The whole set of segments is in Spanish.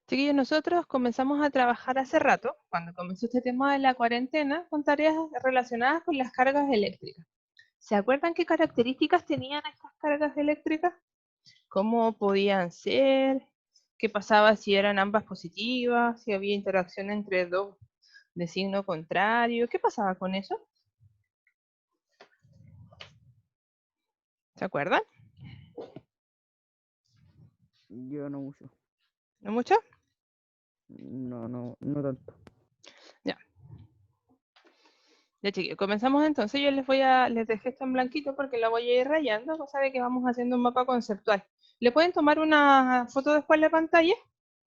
Chiquillos, nosotros comenzamos a trabajar hace rato, cuando comenzó este tema de la cuarentena, con tareas relacionadas con las cargas eléctricas. ¿Se acuerdan qué características tenían estas cargas eléctricas? ¿Cómo podían ser? ¿Qué pasaba si eran ambas positivas? ¿Si había interacción entre dos de signo contrario? ¿Qué pasaba con eso? ¿Se acuerdan? Yo no mucho. ¿No mucho? No tanto. Ya. Ya, chiquillos, comenzamos entonces. Yo les dejé esto en blanquito porque lo voy a ir rayando, cosa de que vamos haciendo un mapa conceptual. ¿Le pueden tomar una foto después en la pantalla?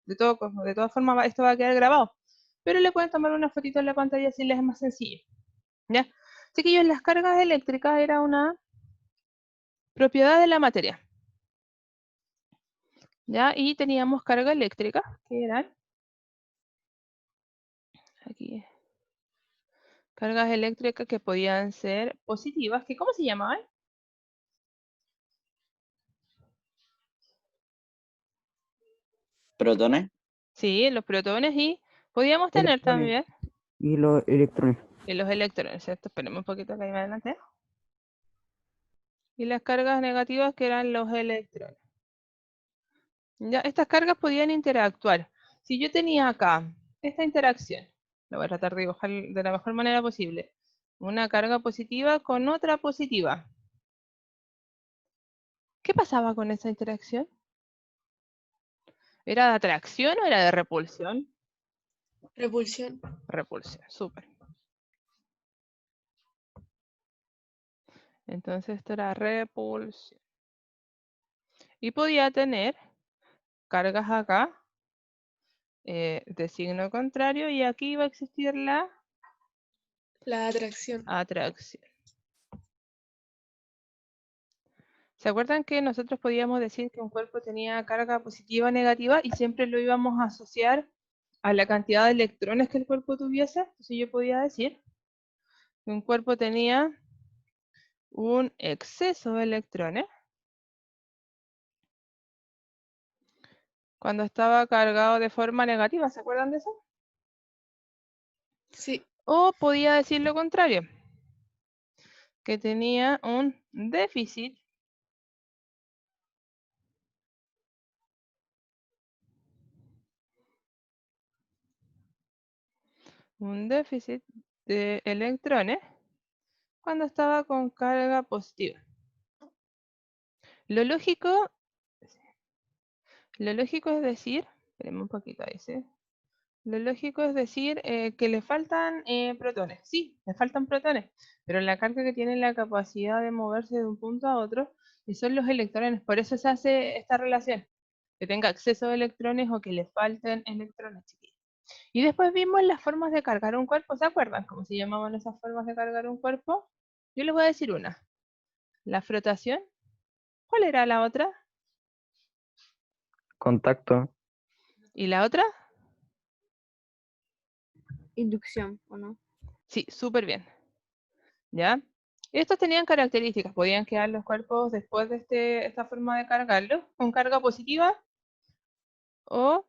De todas formas, esto va a quedar grabado. Pero le pueden tomar una fotito en la pantalla si les es más sencillo. ¿Ya? Chiquillos, las cargas eléctricas era una propiedad de la materia. ¿Ya? Y teníamos carga eléctrica, que eran aquí, cargas eléctricas que podían ser positivas, que ¿cómo se llamaban? Protones. Sí, los protones, y podíamos tener Electrones. también Y los electrones. los electrones, ¿cierto? Esperemos un poquito que ahí más adelante. Y las cargas negativas, que eran los electrones. Ya, estas cargas podían interactuar. Si yo tenía acá esta interacción, lo voy a tratar de dibujar de la mejor manera posible. Una carga positiva con otra positiva. ¿Qué pasaba con esa interacción? ¿Era de atracción o era de repulsión? Repulsión. Repulsión, súper. Entonces esto era repulsión. Y podía tener cargas acá de signo contrario, y aquí iba a existir la La atracción. atracción. ¿Se acuerdan que nosotros podíamos decir que un cuerpo tenía carga positiva o negativa y siempre lo íbamos a asociar a la cantidad de electrones que el cuerpo tuviese? Entonces yo podía decir que un cuerpo tenía un exceso de electrones cuando estaba cargado de forma negativa. ¿Se acuerdan de eso? Sí. O podía decir lo contrario, que tenía un déficit de electrones cuando estaba con carga positiva. Lo lógico es decir, esperemos un poquito ahí, ¿sí? Lo lógico es decir que le faltan protones. Sí, le faltan protones, pero la carga que tiene la capacidad de moverse de un punto a otro son los electrones. Por eso se hace esta relación, que tenga acceso a electrones o que le falten electrones, chiquillos. Y después vimos las formas de cargar un cuerpo. ¿Se acuerdan cómo se llamaban esas formas de cargar un cuerpo? Yo les voy a decir una. La frotación. ¿Cuál era la otra? Contacto. ¿Y la otra? Inducción, ¿o no? Sí, súper bien. ¿Ya? Estos tenían características, podían quedar los cuerpos después de esta forma de cargarlos, con carga positiva o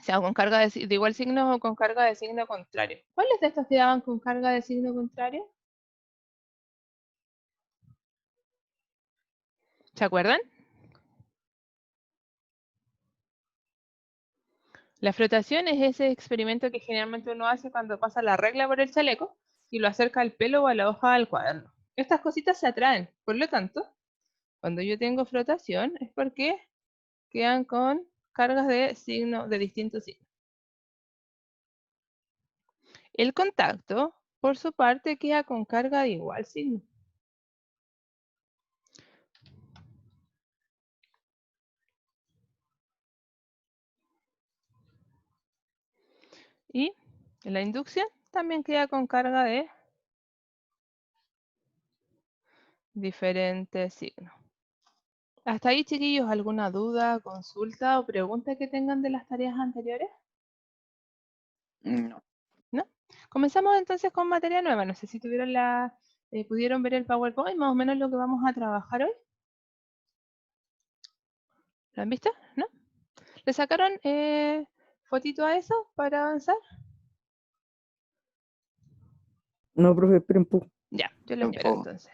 sea, con carga de igual signo o con carga de signo contrario. ¿Cuáles de estos quedaban con carga de signo contrario? ¿Se acuerdan? La frotación es ese experimento que generalmente uno hace cuando pasa la regla por el chaleco y lo acerca al pelo o a la hoja del cuaderno. Estas cositas se atraen, por lo tanto, cuando yo tengo frotación es porque quedan con cargas de signo de distintos signos. El contacto, por su parte, queda con carga de igual signo. Y la inducción también queda con carga de diferentes signos. Hasta ahí, chiquillos, ¿alguna duda, consulta o pregunta que tengan de las tareas anteriores? No. ¿No? Comenzamos entonces con materia nueva. No sé si pudieron ver el PowerPoint, más o menos lo que vamos a trabajar hoy. ¿Lo han visto? ¿No? ¿Le sacaron fotito a eso para avanzar? No, profe, esperen un poco. Ya, yo lo espero entonces.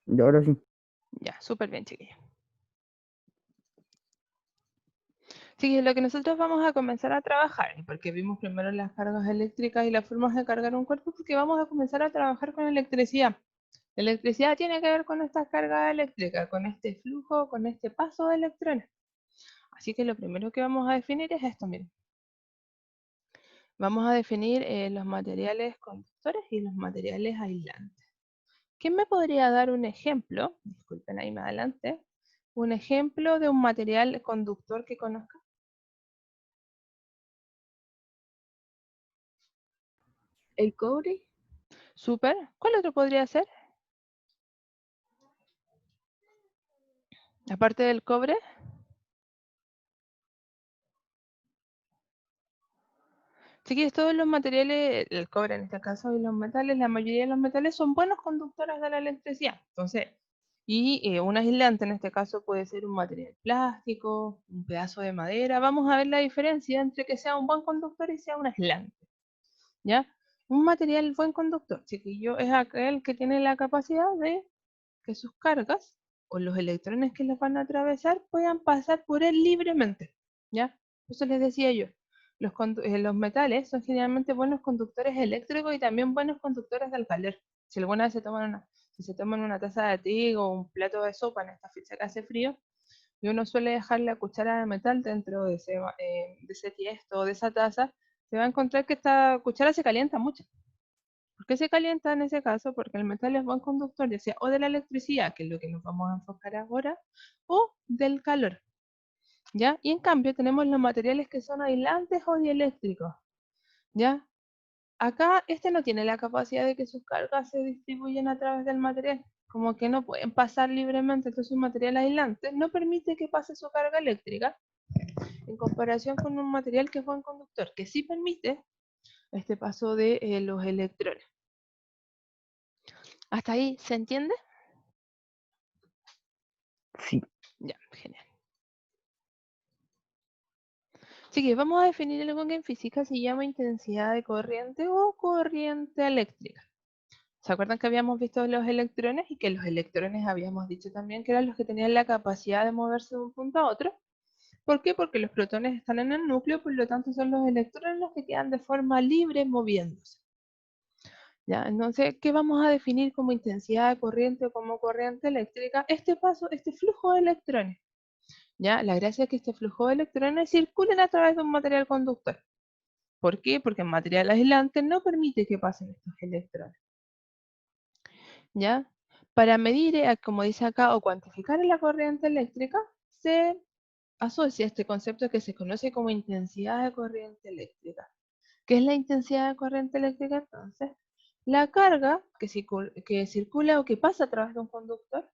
Y ahora sí. Ya, súper bien, chiquillos. Sí, lo que nosotros vamos a comenzar a trabajar, y porque vimos primero las cargas eléctricas y las formas de cargar un cuerpo, porque vamos a comenzar a trabajar con electricidad. La electricidad tiene que ver con estas cargas eléctricas, con este flujo, con este paso de electrones. Así que lo primero que vamos a definir es esto, miren. Vamos a definir los materiales conductores y los materiales aislantes. ¿Quién me podría dar un ejemplo? Disculpen ahí más adelante. Un ejemplo de un material conductor que conozca. El cobre. Súper. ¿Cuál otro podría ser? Aparte del cobre. Chiquillos, todos los materiales, el cobre en este caso y los metales, la mayoría de los metales son buenos conductores de la electricidad. Entonces, y un aislante en este caso puede ser un material plástico, un pedazo de madera. Vamos a ver la diferencia entre que sea un buen conductor y sea un aislante. ¿Ya? Un material buen conductor, chiquillo, es aquel que tiene la capacidad de que sus cargas o los electrones que los van a atravesar puedan pasar por él libremente. ¿Ya? Eso les decía yo. Los metales son generalmente buenos conductores eléctricos y también buenos conductores del calor. Si alguna vez si se toman una taza de té o un plato de sopa en esta fecha que hace frío, y uno suele dejar la cuchara de metal dentro de ese tiesto o de esa taza, se va a encontrar que esta cuchara se calienta mucho. ¿Por qué se calienta en ese caso? Porque el metal es buen conductor, ya sea o de la electricidad, que es lo que nos vamos a enfocar ahora, o del calor. ¿Ya? Y en cambio tenemos los materiales que son aislantes o dieléctricos. ¿Ya? Acá este no tiene la capacidad de que sus cargas se distribuyen a través del material, como que no pueden pasar libremente, entonces un material aislante no permite que pase su carga eléctrica en comparación con un material que es buen conductor, que sí permite este paso de los electrones. ¿Hasta ahí se entiende? Sí. Ya, genial. Así que vamos a definir algo que en física se llama intensidad de corriente o corriente eléctrica. ¿Se acuerdan que habíamos visto los electrones y que los electrones habíamos dicho también que eran los que tenían la capacidad de moverse de un punto a otro? ¿Por qué? Porque los protones están en el núcleo, por lo tanto son los electrones los que quedan de forma libre moviéndose. ¿Ya? Entonces, ¿qué vamos a definir como intensidad de corriente o como corriente eléctrica? Este paso, este flujo de electrones. ¿Ya? La gracia es que este flujo de electrones circulen a través de un material conductor. ¿Por qué? Porque el material aislante no permite que pasen estos electrones. ¿Ya? Para medir, como dice acá, o cuantificar la corriente eléctrica, se asocia este concepto que se conoce como intensidad de corriente eléctrica. ¿Qué es la intensidad de corriente eléctrica entonces? La carga que circula o que pasa a través de un conductor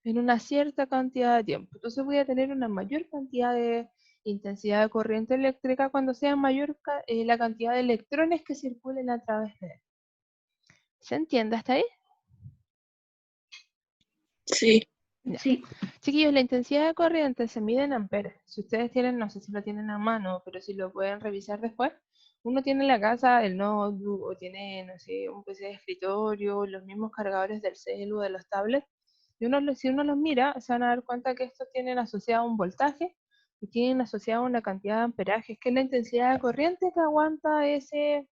en una cierta cantidad de tiempo. Entonces voy a tener una mayor cantidad de intensidad de corriente eléctrica cuando sea mayor la cantidad de electrones que circulen a través de él. ¿Se entiende hasta ahí? Sí. Ya. Sí. Chiquillos, la intensidad de corriente se mide en amperes. Si ustedes tienen, no sé si lo tienen a mano, pero si lo pueden revisar después, uno tiene en la casa el notebook o tiene, no sé, un PC de escritorio, los mismos cargadores del celu, de los tablets, y si uno los mira, se van a dar cuenta que estos tienen asociado un voltaje y tienen asociado una cantidad de amperajes, que es la intensidad de corriente que aguanta ese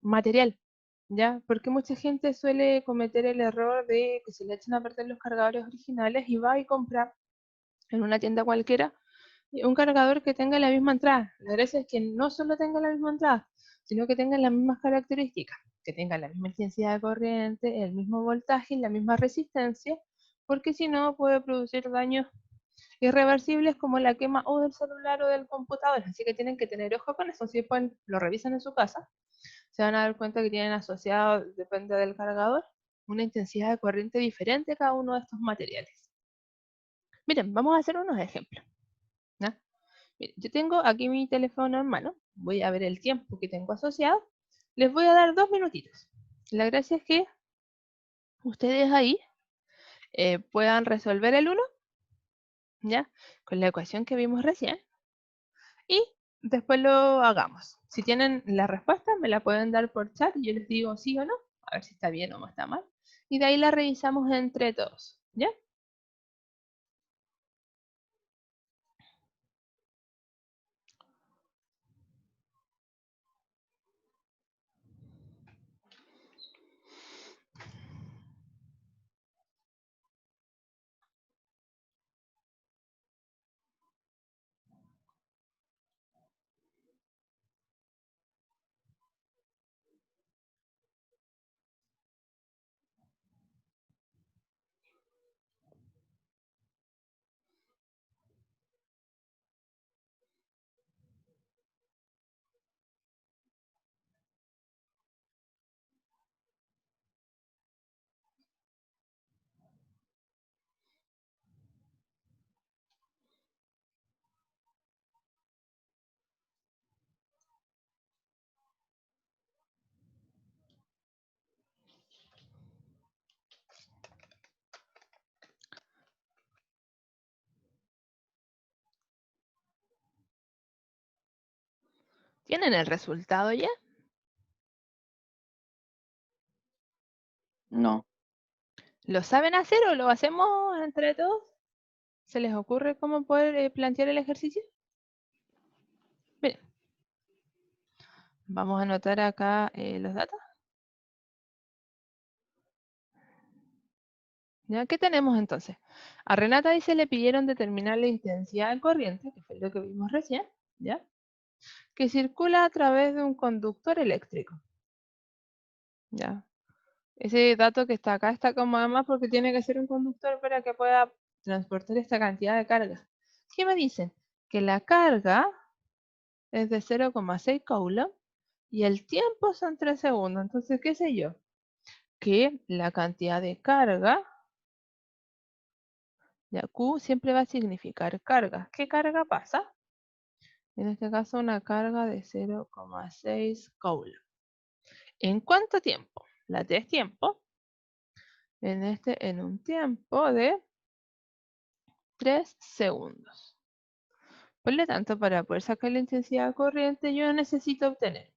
material. ¿Ya? Porque mucha gente suele cometer el error de que se le echan a perder los cargadores originales y va y compra en una tienda cualquiera un cargador que tenga la misma entrada. La gracia es que no solo tenga la misma entrada, sino que tenga las mismas características, que tenga la misma intensidad de corriente, el mismo voltaje y la misma resistencia, porque si no puede producir daños irreversibles como la quema o del celular o del computador. Así que tienen que tener ojo con eso. Si después lo revisan en su casa, se van a dar cuenta que tienen asociado, depende del cargador, una intensidad de corriente diferente a cada uno de estos materiales. Miren, vamos a hacer unos ejemplos. ¿Ya? Miren, yo tengo aquí mi teléfono en mano, voy a ver el tiempo que tengo asociado Les voy a dar 2 minutitos. La gracia es que ustedes ahí puedan resolver el 1, ¿ya? Con la ecuación que vimos recién. Y después lo hagamos. Si tienen la respuesta, me la pueden dar por chat y yo les digo sí o no, a ver si está bien o está mal. Y de ahí la revisamos entre todos, ¿ya? ¿Tienen el resultado ya? No. ¿Lo saben hacer o lo hacemos entre todos? ¿Se les ocurre cómo poder plantear el ejercicio? Miren, vamos a anotar acá los datos. ¿Ya? ¿Qué tenemos entonces? A Renata dice le pidieron determinar la intensidad de corriente, que fue lo que vimos recién, ¿ya? Que circula a través de un conductor eléctrico. ¿Ya? Ese dato que está acá está como además porque tiene que ser un conductor para que pueda transportar esta cantidad de carga. ¿Qué me dicen? Que la carga es de 0,6 coulombs y el tiempo son 3 segundos. Entonces, ¿qué sé yo? Que la cantidad de carga, ya Q siempre va a significar carga. ¿Qué carga pasa? En este caso, una carga de 0,6 coulombs. ¿En cuánto tiempo? La T es tiempo. En un tiempo de 3 segundos. Por lo tanto, para poder sacar la intensidad de corriente, yo necesito obtener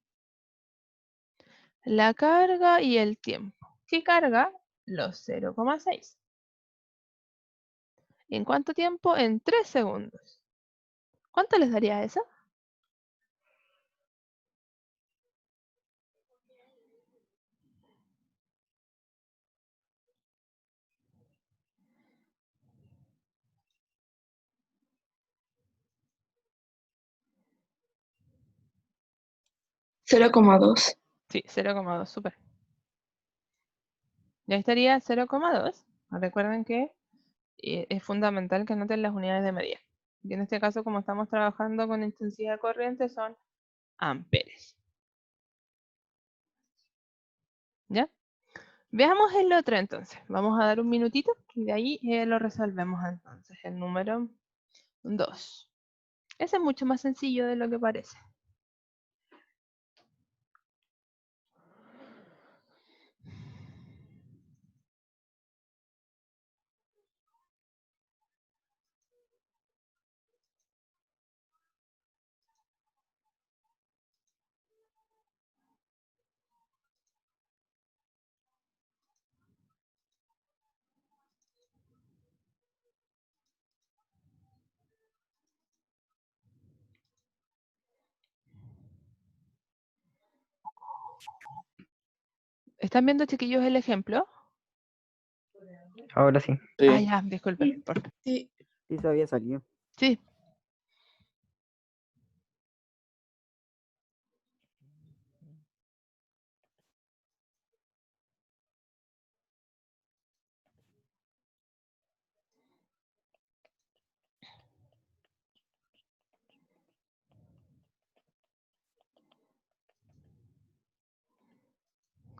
la carga y el tiempo. ¿Qué carga? Los 0,6. ¿En cuánto tiempo? En 3 segundos. ¿Cuánto les daría eso? $0,2. Sí, 0,2, súper. Ya estaría 0,2. Recuerden que es fundamental que anoten las unidades de medida. Y en este caso, como estamos trabajando con intensidad de corriente, son amperes. ¿Ya? Veamos el otro entonces. Vamos a dar un minutito y de ahí lo resolvemos entonces. El número 2. Ese es mucho más sencillo de lo que parece. ¿Están viendo, chiquillos, el ejemplo? Ahora sí. Ah, ya, disculpen. Sí. Sí se había salido. Sí.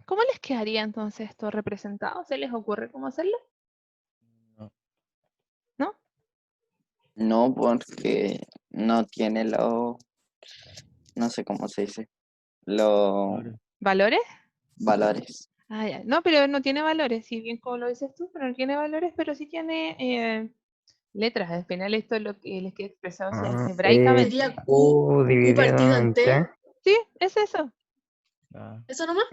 ¿Cómo les quedaría entonces esto representado? ¿Se les ocurre cómo hacerlo? No. ¿No? No, porque no tiene lo, no sé cómo se dice, lo, Claro. ¿Valores? valores. Ah, ya. No, pero no tiene valores, si bien como lo dices tú, pero no tiene valores, pero sí tiene letras. Al final esto es lo que les queda expresado así algebraicamente. Sería Q dividido partido en en T. T. Sí, es eso. ¿Eso nomás?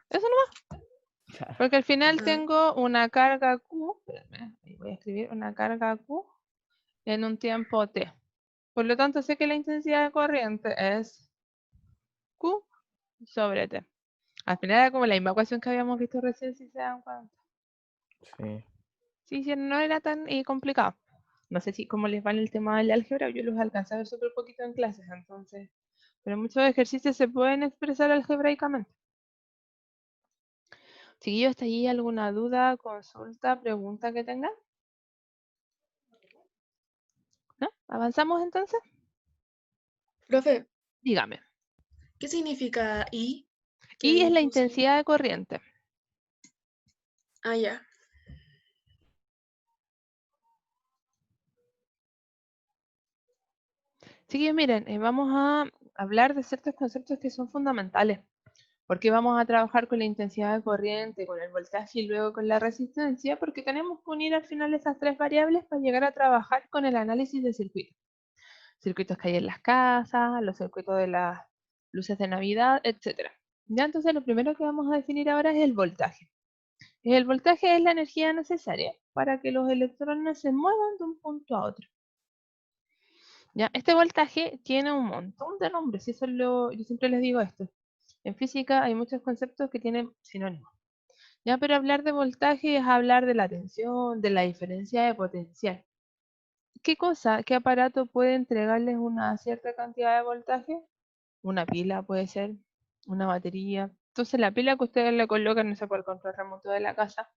Eso nomás. Porque al final Ah. tengo una carga Q, espérame, ahí voy a escribir una carga Q en un tiempo T. Por lo tanto, sé que la intensidad de corriente es Q sobre T. Al final era como la misma ecuación que habíamos visto recién, si se dan cuenta. Sí. Sí, sí, no era tan complicado. No sé si cómo les va en el tema del álgebra, yo los alcancé a ver súper poquito en clases, entonces. Pero muchos ejercicios se pueden expresar algebraicamente. Chiquillos, ¿está ahí alguna duda, consulta, pregunta que tengan? ¿No? ¿Avanzamos entonces? Profe, Dígame. ¿qué significa I? Y es la puse? intensidad de corriente. Ah, ya. Chiquillos, miren, vamos a hablar de ciertos conceptos que son fundamentales, porque vamos a trabajar con la intensidad de corriente, con el voltaje y luego con la resistencia, porque tenemos que unir al final esas tres variables para llegar a trabajar con el análisis de circuitos. Circuitos que hay en las casas, los circuitos de las luces de Navidad, etc. Ya, entonces lo primero que vamos a definir ahora es el voltaje. El voltaje es la energía necesaria para que los electrones se muevan de un punto a otro. ¿Ya? Este voltaje tiene un montón de nombres, y eso es yo siempre les digo esto. En física hay muchos conceptos que tienen sinónimos. ¿Ya? Pero hablar de voltaje es hablar de la tensión, de la diferencia de potencial. ¿Qué cosa, qué aparato puede entregarles una cierta cantidad de voltaje? Una pila puede ser, una batería. Entonces la pila que ustedes le colocan, no sé, por el control remoto de la casa,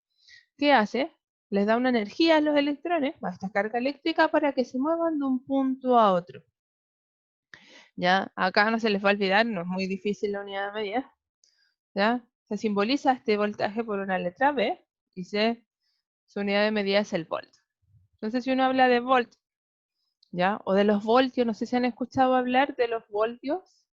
¿qué hace? Les da una energía a los electrones, a esta carga eléctrica, para que se muevan de un punto a otro. ¿Ya? Acá no se les va a olvidar, no es muy difícil la unidad de medida. ¿Ya? Se simboliza este voltaje por una letra B y su unidad de medida es el volt. Entonces si uno habla de volt, ¿ya? O de los voltios, no sé si han escuchado hablar de los voltios.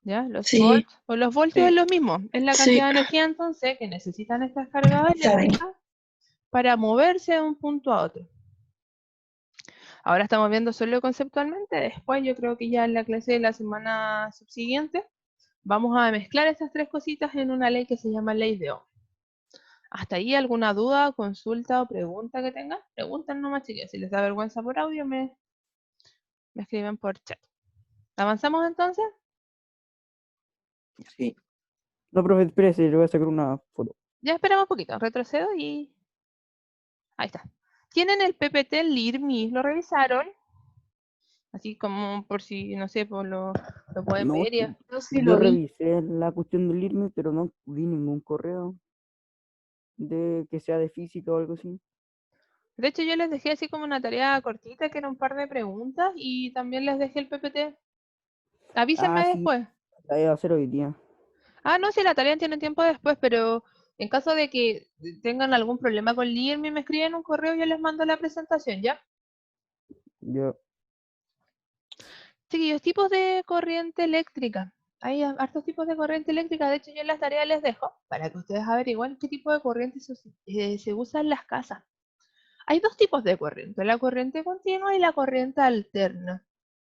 ¿Ya? Los Sí. volts o los voltios Sí. es lo mismo, es la Sí. cantidad de energía entonces que necesitan estas cargas eléctricas para moverse de un punto a otro. Ahora estamos viendo solo conceptualmente, después yo creo que ya en la clase de la semana subsiguiente vamos a mezclar estas tres cositas en una ley que se llama ley de Ohm. ¿Hasta ahí alguna duda, consulta o pregunta que tengan? Preguntan nomás, chicas. Si les da vergüenza por audio, me escriben por chat. ¿Avanzamos entonces? Sí. No, profe, espérese, le voy a sacar una foto. Ya esperamos un poquito, retrocedo y... Ahí está. ¿Tienen el PPT LIRMI? ¿Lo revisaron? Así como por si, no sé, por lo pueden No, ver. Ya. Yo sí yo lo vi. revisé la cuestión del IRMI, pero no vi ningún correo de que sea de física o algo así. De hecho, yo les dejé así como una tarea cortita, que era un par de preguntas, y también les dejé el PPT. Avísenme Ah, sí, después. la voy a hacer hoy día. Ah, no, si la tarea tiene tiempo después, pero en caso de que tengan algún problema con LIRMI, me escriben un correo y yo les mando la presentación, ¿ya? Yo, Chiquillos, tipos de corriente eléctrica. Hay hartos tipos de corriente eléctrica. De hecho, yo en las tareas les dejo para que ustedes averigüen qué tipo de corriente se usa en las casas. Hay dos tipos de corriente, la corriente continua y la corriente alterna.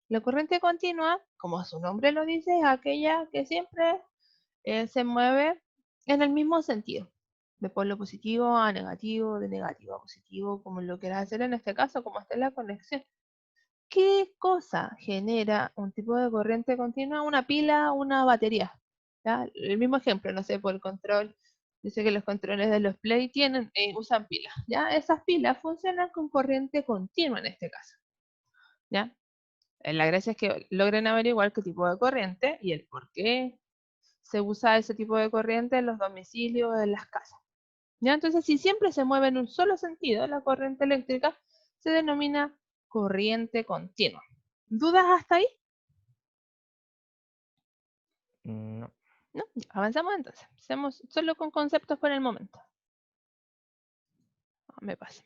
La corriente continua, como su nombre lo dice, es aquella que siempre se mueve en el mismo sentido, de polo positivo a negativo, de negativo a positivo, como lo quieras hacer en este caso, como está en la conexión. ¿Qué cosa genera un tipo de corriente continua? Una pila, una batería. ¿Ya? El mismo ejemplo, no sé, por el control. Dice que los controles de los Play usan pilas. ¿Ya? Esas pilas funcionan con corriente continua en este caso. ¿Ya? La gracia es que logren averiguar qué tipo de corriente y el por qué se usa ese tipo de corriente en los domicilios, en las casas. ¿Ya? Entonces, si siempre se mueve en un solo sentido, la corriente eléctrica se denomina corriente continua. ¿Dudas hasta ahí? no. ¿No? Ya, avanzamos entonces. Hacemos solo con conceptos por el momento. Me pasa.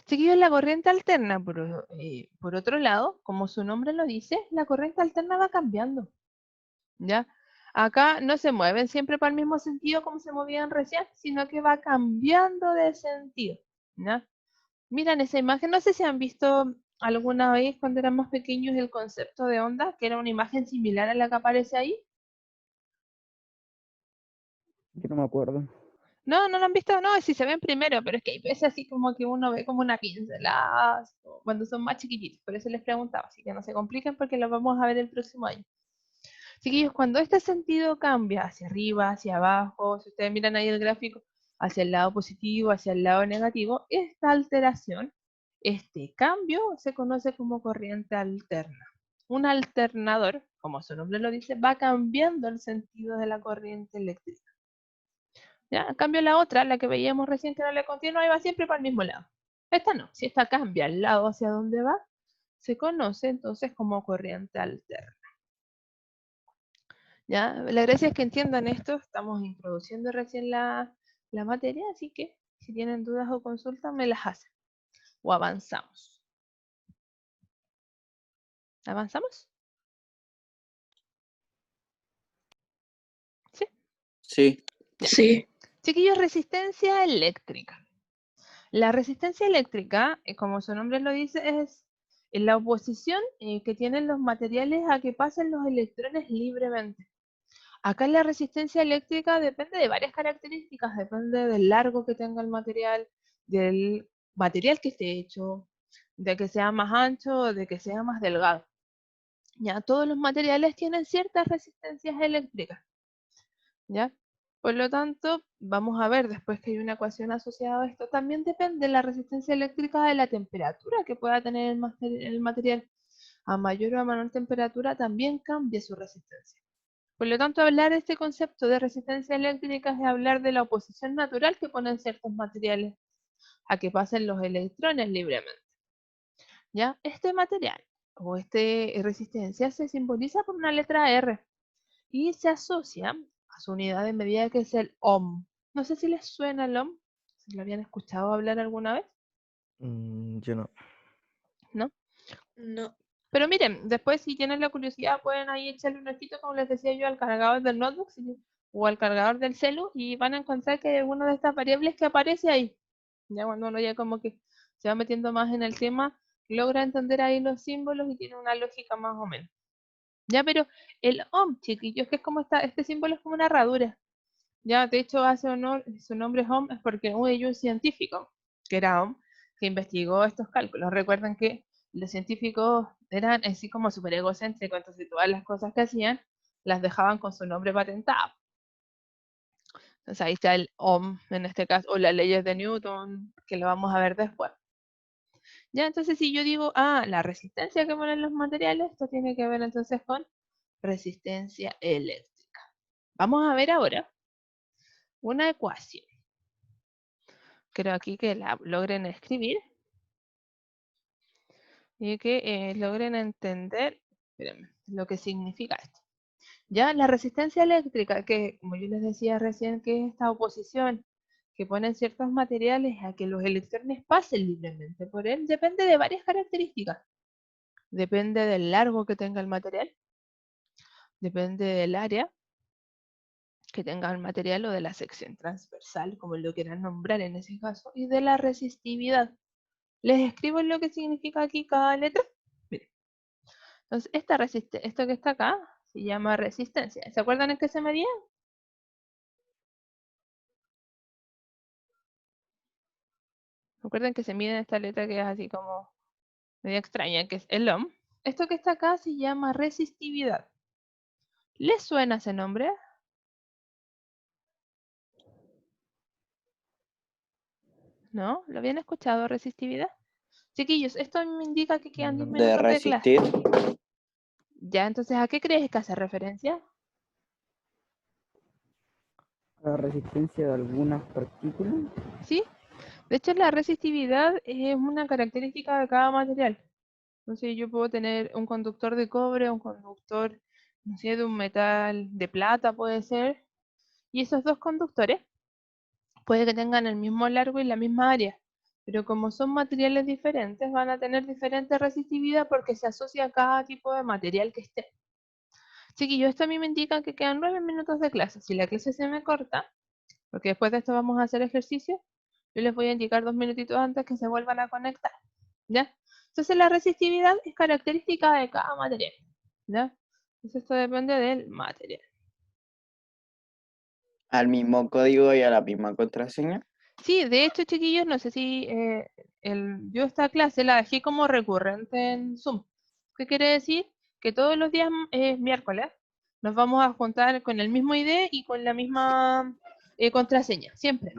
Seguido la corriente alterna, por otro lado, como su nombre lo dice, la corriente alterna va cambiando. ¿Ya? Acá no se mueven siempre para el mismo sentido como se movían recién, sino que va cambiando de sentido, ¿ya? Miren esa imagen, no sé si han visto alguna vez cuando eran más pequeños el concepto de onda, que era una imagen similar a la que aparece ahí. Yo no me acuerdo. No, no lo han visto, no, si se ven primero, pero es que hay veces así como que uno ve como una pincelada cuando son más chiquititos, por eso les preguntaba, así que no se compliquen porque lo vamos a ver el próximo año. Chiquillos, cuando este sentido cambia hacia arriba, hacia abajo, si ustedes miran ahí el gráfico, hacia el lado positivo, hacia el lado negativo, esta alteración, este cambio se conoce como corriente alterna. Un alternador, como su nombre lo dice, va cambiando el sentido de la corriente eléctrica. ¿Ya? En cambio la otra, la que veíamos recién que era la continua, va siempre para el mismo lado. Esta no, si esta cambia el lado hacia donde va, se conoce entonces como corriente alterna. ¿Ya? La gracia es que entiendan esto, estamos introduciendo recién la materia, así que si tienen dudas o consultas me las hacen. O avanzamos. ¿Avanzamos? ¿Sí? Sí. Sí. Chiquillos, resistencia eléctrica. La resistencia eléctrica, como su nombre lo dice, es la oposición que tienen los materiales a que pasen los electrones libremente. Acá la resistencia eléctrica depende de varias características, depende del largo que tenga el material, del material que esté hecho, de que sea más ancho o de que sea más delgado. Ya todos los materiales tienen ciertas resistencias eléctricas, ¿ya? Por lo tanto, vamos a ver después que hay una ecuación asociada a esto. También depende la resistencia eléctrica de la temperatura que pueda tener el material. A mayor o a menor temperatura también cambia su resistencia. Por lo tanto, hablar de este concepto de resistencia eléctrica es hablar de la oposición natural que ponen ciertos materiales a que pasen los electrones libremente. ¿Ya? Este material o esta resistencia se simboliza por una letra R y se asocia a su unidad de medida que es el ohm. No sé si les suena el ohm, si lo habían escuchado hablar alguna vez, Yo no. ¿no? No. Pero miren, después si tienen la curiosidad pueden ahí echarle un ojito, como les decía yo, al cargador del notebook o al cargador del celu y van a encontrar que hay alguna de estas variables que aparece ahí. Ya cuando uno ya como que se va metiendo más en el tema, logra entender ahí los símbolos y tiene una lógica más o menos. Ya, pero el ohm, chiquillos, que es como este símbolo es como una herradura. Ya, de hecho, hace honor, su nombre es Ohm, es porque hubo un científico, que era Ohm, que investigó estos cálculos. Recuerden que los científicos eran así como súper egocéntricos, entonces todas las cosas que hacían las dejaban con su nombre patentado. Entonces ahí está el Ohm, en este caso, o las leyes de Newton, que lo vamos a ver después. Ya, entonces si yo digo, la resistencia que ponen los materiales, esto tiene que ver entonces con resistencia eléctrica. Vamos a ver ahora una ecuación. Creo aquí que la logren escribir y que logren entender, espérenme, lo que significa esto. Ya la resistencia eléctrica, que como yo les decía recién, que es esta oposición que ponen ciertos materiales a que los electrones pasen libremente por él, depende de varias características. Depende del largo que tenga el material, depende del área que tenga el material o de la sección transversal, como lo quieran nombrar en ese caso, y de la resistividad. Les escribo lo que significa aquí cada letra. Miren. Entonces, esto que está acá se llama resistencia. ¿Se acuerdan en qué se medía? Recuerden que se mide esta letra que es así como media extraña, que es el ohm. Esto que está acá se llama resistividad. ¿Les suena ese nombre? ¿No? ¿Lo habían escuchado, resistividad? Chiquillos, esto me indica que quedan 10 No. De minutos de clase. resistir. Ya, entonces, ¿a qué crees que hace referencia? La resistencia de algunas partículas. ¿Sí? De hecho, la resistividad es una característica de cada material. Entonces yo puedo tener un conductor de cobre, un conductor, no sé, de un metal de plata puede ser, y esos dos conductores puede que tengan el mismo largo y la misma área, pero como son materiales diferentes van a tener diferente resistividad porque se asocia a cada tipo de material que esté. Chiquillos, esto a mí me indica que quedan 9 minutos de clase. Si la clase se me corta, porque después de esto vamos a hacer ejercicio, yo les voy a indicar 2 minutitos antes que se vuelvan a conectar, ¿ya? Entonces la resistividad es característica de cada material, ¿ya? Entonces esto depende del material. Al mismo código y a la misma contraseña. Sí, de hecho, chiquillos, no sé si yo esta clase la dejé como recurrente en Zoom. ¿Qué quiere decir? Que todos los días miércoles nos vamos a juntar con el mismo ID y con la misma contraseña, siempre.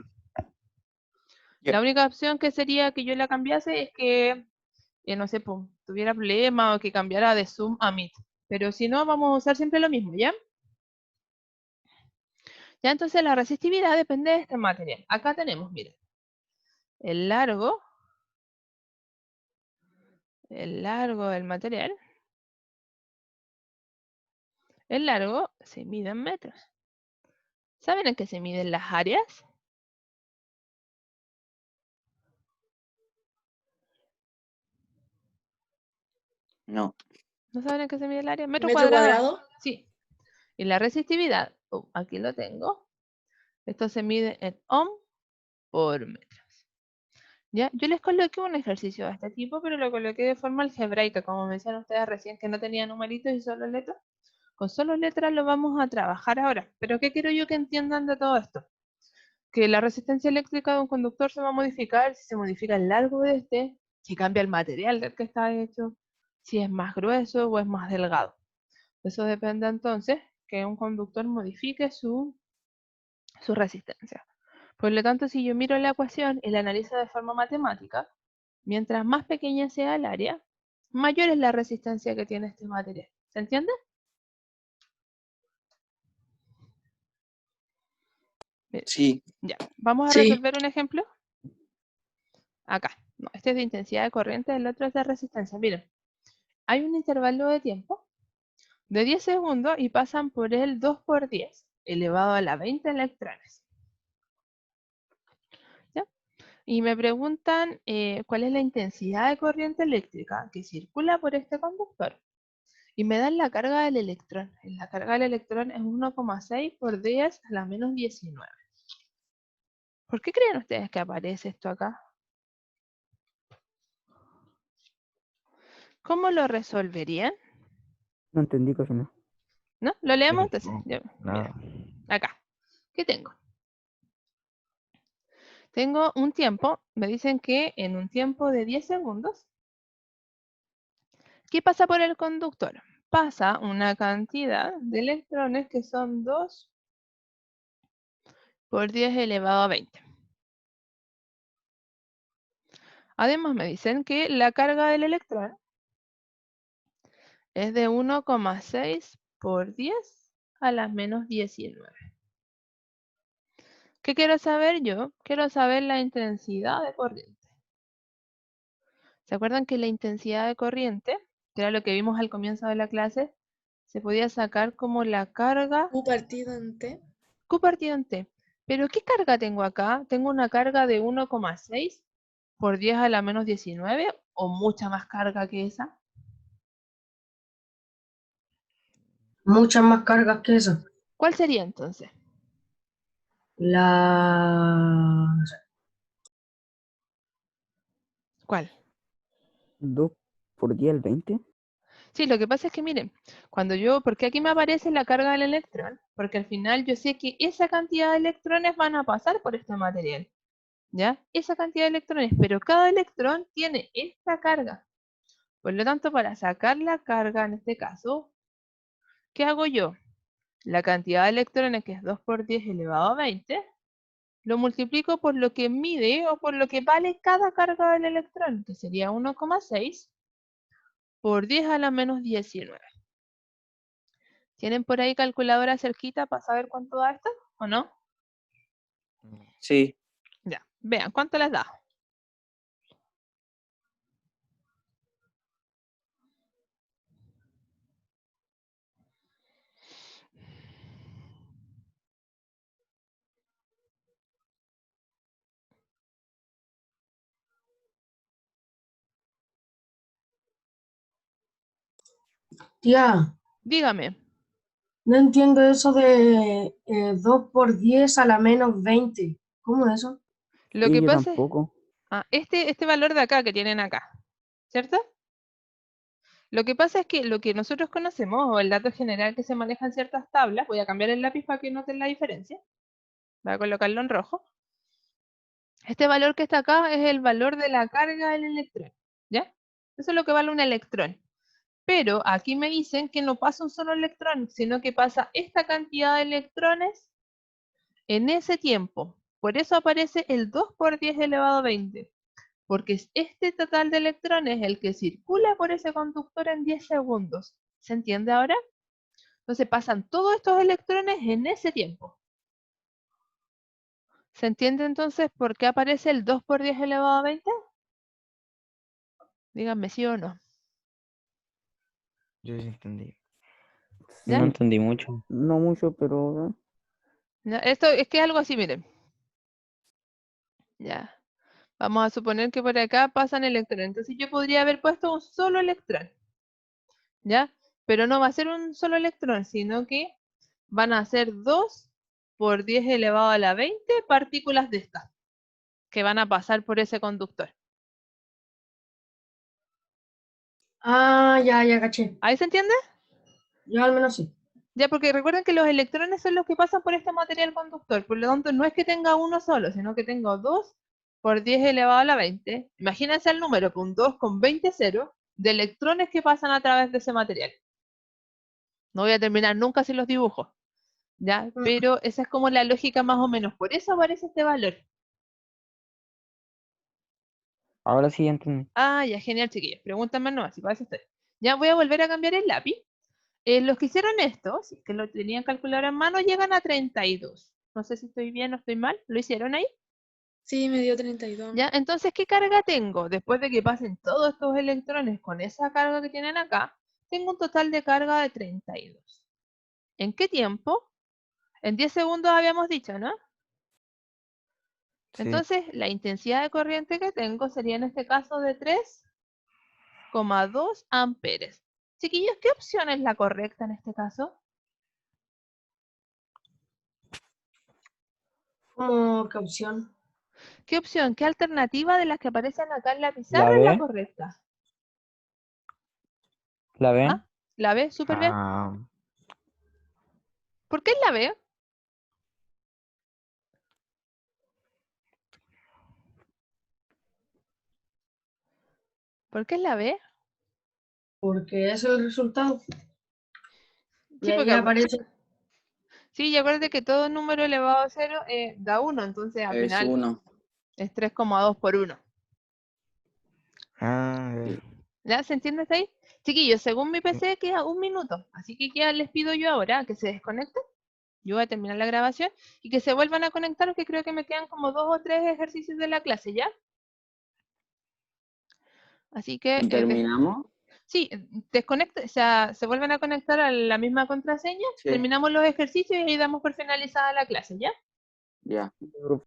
Ya. La única opción que sería que yo la cambiase es que, no sé, pues, tuviera problemas o que cambiara de Zoom a Meet. Pero si no, vamos a usar siempre lo mismo, ¿ya? Ya, entonces la resistividad depende de este material. Acá tenemos, miren, el largo del material. El largo se mide en metros. ¿Saben en qué se miden las áreas? No. ¿No saben en qué se mide el área? ¿Metro ¿Metro cuadrado? cuadrado? Sí. Y la resistividad, aquí lo tengo. Esto se mide en ohm por metros. ¿Ya? Yo les coloqué un ejercicio de este tipo, pero lo coloqué de forma algebraica, como me decían ustedes recién, que no tenía numeritos y solo letras. Con solo letras lo vamos a trabajar ahora. Pero ¿qué quiero yo que entiendan de todo esto? Que la resistencia eléctrica de un conductor se va a modificar si se modifica el largo de este, si cambia el material del que está hecho, si es más grueso o es más delgado. Eso depende entonces que un conductor modifique su resistencia. Por lo tanto, si yo miro la ecuación y la analizo de forma matemática, mientras más pequeña sea el área, mayor es la resistencia que tiene este material. ¿Se entiende? Bien, Sí. ya. Vamos a Sí. resolver un ejemplo. Acá. No, este es de intensidad de corriente, el otro es de resistencia. Miren, hay un intervalo de tiempo de 10 segundos y pasan por él 2 por 10 elevado a la 20 electrones. ¿Ya? Y me preguntan cuál es la intensidad de corriente eléctrica que circula por este conductor. Y me dan la carga del electrón. La carga del electrón es 1,6 por 10 a la menos 19. ¿Por qué creen ustedes que aparece esto acá? ¿Cómo lo resolverían? No entendí casi nada. ¿No? ¿Lo leemos entonces? No, Ya, nada. miren, acá. ¿Qué tengo? Tengo un tiempo, me dicen que en un tiempo de 10 segundos, ¿qué pasa por el conductor? Pasa una cantidad de electrones que son 2 por 10 elevado a 20. Además me dicen que la carga del electrón es de 1,6 por 10 a las menos 19. ¿Qué quiero saber yo? Quiero saber la intensidad de corriente. ¿Se acuerdan que la intensidad de corriente, que era lo que vimos al comienzo de la clase, se podía sacar como la carga U partido en T. Q partido en T? ¿Pero qué carga tengo acá? ¿Tengo una carga de 1,6 por 10 a la menos 19 o mucha más carga que esa? Muchas más cargas que eso. ¿Cuál sería entonces? La... ¿Cuál? 2 por 10 al 20. Sí, lo que pasa es que miren, porque aquí me aparece la carga del electrón, porque al final yo sé que esa cantidad de electrones van a pasar por este material, ¿ya? Esa cantidad de electrones, pero cada electrón tiene esta carga. Por lo tanto, para sacar la carga, en este caso, ¿qué hago yo? La cantidad de electrones, que es 2 por 10 elevado a 20, lo multiplico por lo que mide o por lo que vale cada carga del electrón, que sería 1,6 por 10 a la menos 19. ¿Tienen por ahí calculadora cerquita para saber cuánto da esto o no? Sí. Ya, vean, ¿cuánto les da? Tía, Dígame. No entiendo eso de 2 por 10 a la menos 20. ¿Cómo es eso? Lo Sí, que yo pasa es, tampoco. este valor de acá que tienen acá, ¿cierto? Lo que pasa es que lo que nosotros conocemos, o el dato general que se maneja en ciertas tablas, voy a cambiar el lápiz para que noten la diferencia. Voy a colocarlo en rojo. Este valor que está acá es el valor de la carga del electrón, ¿ya? Eso es lo que vale un electrón. Pero aquí me dicen que no pasa un solo electrón, sino que pasa esta cantidad de electrones en ese tiempo. Por eso aparece el 2 por 10 elevado a 20. Porque es este total de electrones el que circula por ese conductor en 10 segundos. ¿Se entiende ahora? Entonces pasan todos estos electrones en ese tiempo. ¿Se entiende entonces por qué aparece el 2 por 10 elevado a 20? Díganme sí o no. Yo sí entendí. ¿Ya? No entendí mucho. No mucho, pero ¿Ya? Esto es que es algo así, miren. Ya. Vamos a suponer que por acá pasan electrones. Entonces yo podría haber puesto un solo electrón. ¿Ya? Pero no va a ser un solo electrón, sino que van a ser 2 por 10 elevado a la 20 partículas de estas que van a pasar por ese conductor. Ah, ya caché. ¿Ahí se entiende? Yo al menos sí. Ya, porque recuerden que los electrones son los que pasan por este material conductor. Por lo tanto, no es que tenga uno solo, sino que tengo 2 por 10 elevado a la 20. Imagínense el número, un 2 con 20 ceros de electrones que pasan a través de ese material. No voy a terminar nunca si los dibujo. ¿Ya? Pero esa es como la lógica más o menos. Por eso aparece este valor. Ahora sí ya entendí. Ah, ya, genial, chiquillos. Pregúntame nomás, si parece usted. Ya voy a volver a cambiar el lápiz. Los que hicieron esto, si es que lo tenían calculador en mano, llegan a 32. No sé si estoy bien o estoy mal. ¿Lo hicieron ahí? Sí, me dio 32. ¿Ya? Entonces, ¿qué carga tengo? Después de que pasen todos estos electrones con esa carga que tienen acá, tengo un total de carga de 32. ¿En qué tiempo? En 10 segundos habíamos dicho, ¿no? Sí. Entonces, la intensidad de corriente que tengo sería en este caso de 3,2 amperes. Chiquillos, ¿qué opción es la correcta en este caso? ¿Cómo qué opción? ¿Qué opción, qué alternativa de las que aparecen acá en la ¿La pizarra es la B? correcta? ¿La B? ¿Ah? ¿La B? Súper bien. Ah, ¿Por qué es la B? ¿Por qué es la B? Porque es el resultado. Y Sí, ahí porque aparece. sí, y acuérdate que todo número elevado a 0 da 1, entonces al Es final 1. es 3,2 por 1. ya. ¿Ya? ¿Se entiende hasta ahí? Chiquillos, según mi PC queda 1 minuto, así que ya les pido yo ahora que se desconecten. Yo voy a terminar la grabación y que se vuelvan a conectar, porque creo que me quedan como 2 o 3 ejercicios de la clase, ¿ya? Así que ¿Terminamos? sí, desconecta, o sea, se vuelven a conectar a la misma contraseña, Sí. terminamos los ejercicios y ahí damos por finalizada la clase, ¿ya? Ya. profe.